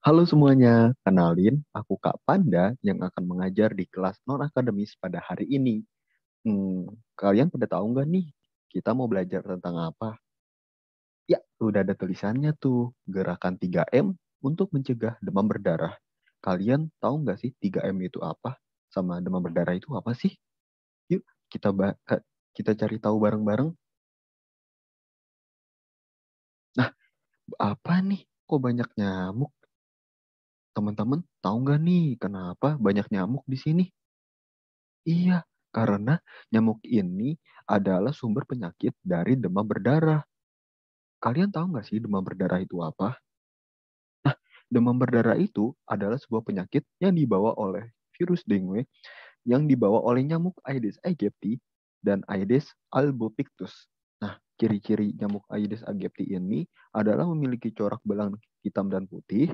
Halo semuanya, kenalin aku Kak Panda yang akan mengajar di kelas non-akademis pada hari ini. Kalian pada tahu nggak nih, kita mau belajar tentang apa? Ya, udah ada tulisannya tuh, gerakan 3M untuk mencegah demam berdarah. Kalian tahu nggak sih 3M itu apa? Sama demam berdarah itu apa sih? Yuk, kita cari tahu bareng-bareng. Nah, apa nih? Kok banyak nyamuk? Teman-teman, tahu nggak nih kenapa banyak nyamuk di sini? Iya, karena nyamuk ini adalah sumber penyakit dari demam berdarah. Kalian tahu nggak sih demam berdarah itu apa? Demam berdarah itu adalah sebuah penyakit yang dibawa oleh virus dengue yang dibawa oleh nyamuk Aedes aegypti dan Aedes albopictus. Nah, ciri-ciri nyamuk Aedes aegypti ini adalah memiliki corak belang hitam dan putih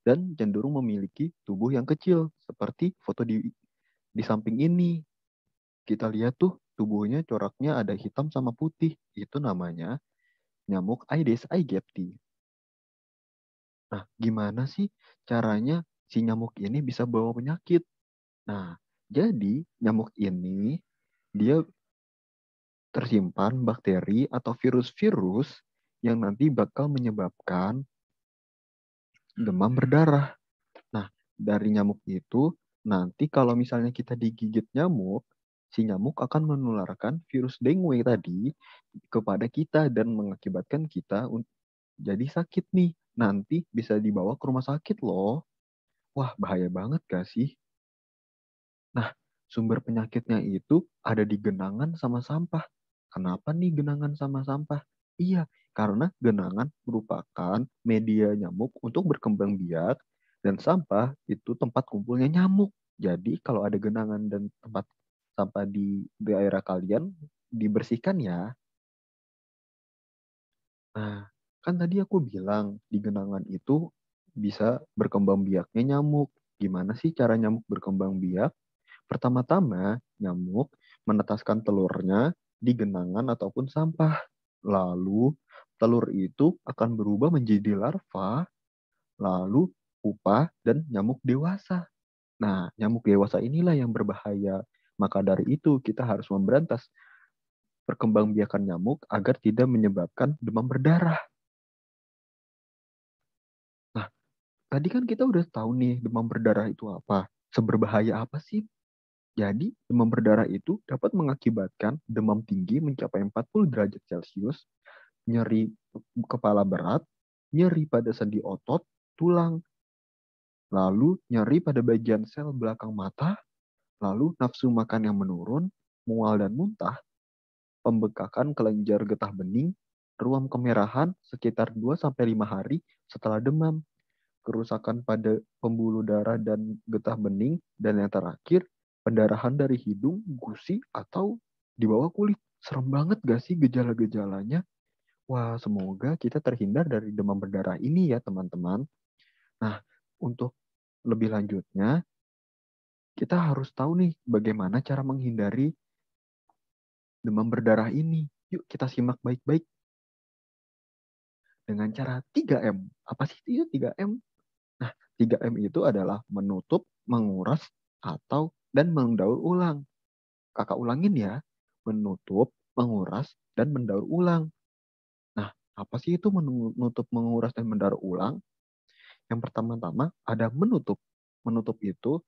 dan cenderung memiliki tubuh yang kecil seperti foto di samping ini. Kita lihat tuh tubuhnya coraknya ada hitam sama putih. Itu namanya nyamuk Aedes aegypti. Nah, gimana sih caranya si nyamuk ini bisa bawa penyakit? Nah, jadi nyamuk ini dia tersimpan bakteri atau virus-virus yang nanti bakal menyebabkan demam berdarah. Nah, dari nyamuk itu nanti kalau misalnya kita digigit nyamuk, si nyamuk akan menularkan virus dengue tadi kepada kita dan mengakibatkan kita jadi sakit nih. Nanti bisa dibawa ke rumah sakit loh. Wah, bahaya banget gak sih? Nah, sumber penyakitnya itu ada di genangan sama sampah. Kenapa nih genangan sama sampah? Iya, karena genangan merupakan media nyamuk untuk berkembang biak dan sampah itu tempat kumpulnya nyamuk. Jadi kalau ada genangan dan tempat sampah di daerah kalian dibersihkan ya. Nah, kan tadi aku bilang di genangan itu bisa berkembang biaknya nyamuk. Gimana sih cara nyamuk berkembang biak? Pertama-tama, nyamuk menetaskan telurnya di genangan ataupun sampah. Lalu, telur itu akan berubah menjadi larva, lalu pupa, dan nyamuk dewasa. Nah, nyamuk dewasa inilah yang berbahaya. Maka dari itu, kita harus memberantas perkembangbiakan nyamuk agar tidak menyebabkan demam berdarah. Nah, tadi kan kita udah tahu nih demam berdarah itu apa. Seberbahaya apa sih? Jadi, demam berdarah itu dapat mengakibatkan demam tinggi mencapai 40 derajat Celcius, nyeri kepala berat, nyeri pada sendi otot, tulang, lalu nyeri pada bagian sel belakang mata, lalu nafsu makan yang menurun, mual dan muntah, pembekakan kelenjar getah bening, ruam kemerahan sekitar 2 sampai 5 hari setelah demam, kerusakan pada pembuluh darah dan getah bening, dan yang terakhir, pendarahan dari hidung, gusi, atau di bawah kulit. Serem banget gak sih gejala-gejalanya? Wah, semoga kita terhindar dari demam berdarah ini ya, teman-teman. Nah, untuk lebih lanjutnya, kita harus tahu nih bagaimana cara menghindari demam berdarah ini. Yuk kita simak baik-baik dengan cara 3M. Apa sih itu 3M? Nah, 3M itu adalah menutup, menguras, atau dan mendaur ulang. Kakak ulangin ya, menutup, menguras, dan mendaur ulang. Nah, apa sih itu menutup, menguras, dan mendaur ulang? Yang pertama-tama ada menutup. Menutup itu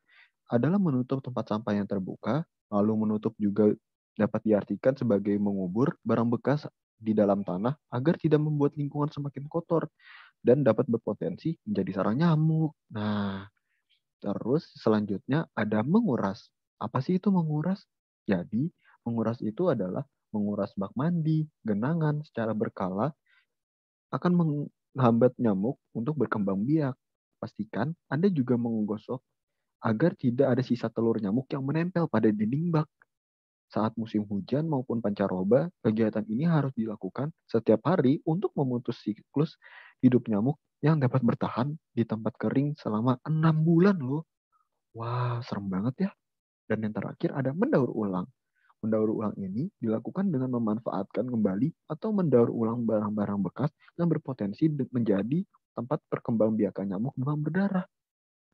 adalah menutup tempat sampah yang terbuka, lalu menutup juga dapat diartikan sebagai mengubur barang bekas di dalam tanah agar tidak membuat lingkungan semakin kotor dan dapat berpotensi menjadi sarang nyamuk. Nah, terus selanjutnya ada menguras. Apa sih itu menguras? Jadi, menguras itu adalah menguras bak mandi, genangan secara berkala akan menghambat nyamuk untuk berkembang biak. Pastikan Anda juga menggosok agar tidak ada sisa telur nyamuk yang menempel pada dinding bak. Saat musim hujan maupun pancaroba, kegiatan ini harus dilakukan setiap hari untuk memutus siklus hidup nyamuk yang dapat bertahan di tempat kering selama 6 bulan loh. Wah, serem banget ya. Dan yang terakhir ada mendaur ulang. Mendaur ulang ini dilakukan dengan memanfaatkan kembali atau mendaur ulang barang-barang bekas yang berpotensi menjadi tempat perkembangbiakan nyamuk demam berdarah.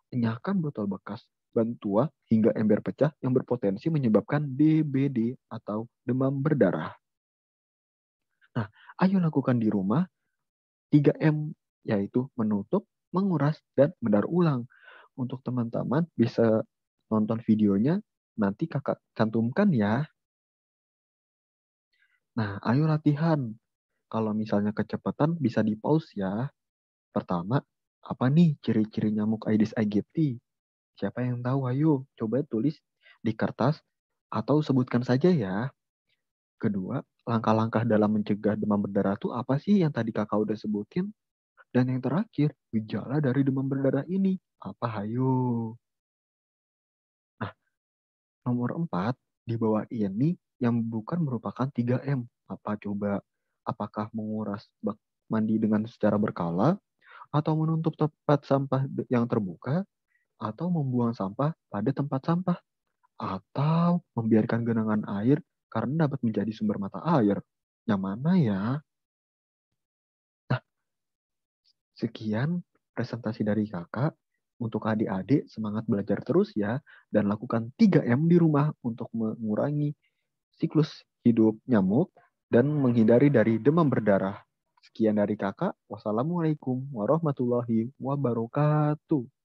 Enyahkan botol bekas, ban tua, hingga ember pecah yang berpotensi menyebabkan DBD atau demam berdarah. Nah, ayo lakukan di rumah 3M, yaitu menutup, menguras, dan mendaur ulang. Untuk teman-teman bisa nonton videonya, nanti kakak cantumkan ya. Nah, ayo latihan. Kalau misalnya kecepatan bisa di pause ya. Pertama, apa nih ciri-ciri nyamuk Aedes aegypti? Siapa yang tahu? Ayo, coba tulis di kertas atau sebutkan saja ya. Kedua, langkah-langkah dalam mencegah demam berdarah itu apa sih yang tadi kakak udah sebutin? Dan yang terakhir, gejala dari demam berdarah ini. Apa hayo? Nah, nomor 4, di bawah ini yang bukan merupakan 3M. Apa coba? Apakah menguras bak mandi dengan secara berkala, atau menutup tempat sampah yang terbuka, atau membuang sampah pada tempat sampah, atau membiarkan genangan air karena dapat menjadi sumber mata air. Yang mana ya? Nah, sekian presentasi dari kakak. Untuk adik-adik, semangat belajar terus ya, dan lakukan 3M di rumah untuk mengurangi siklus hidup nyamuk dan menghindari dari demam berdarah. Sekian dari kakak. Wassalamualaikum warahmatullahi wabarakatuh.